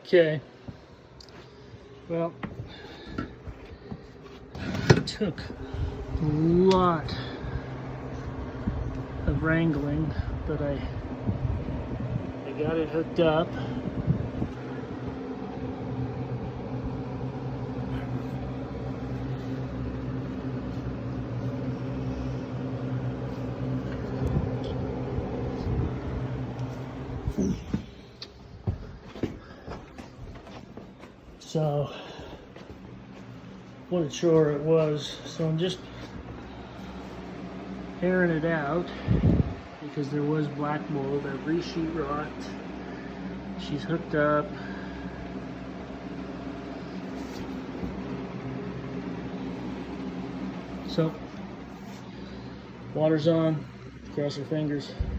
Okay. Well, it took a lot of wrangling, but I got it hooked up. So, wasn't sure it was, so I'm just airing it out because there was black mold. I've re-sheetrocked. She's hooked up. So, water's on. Cross your fingers.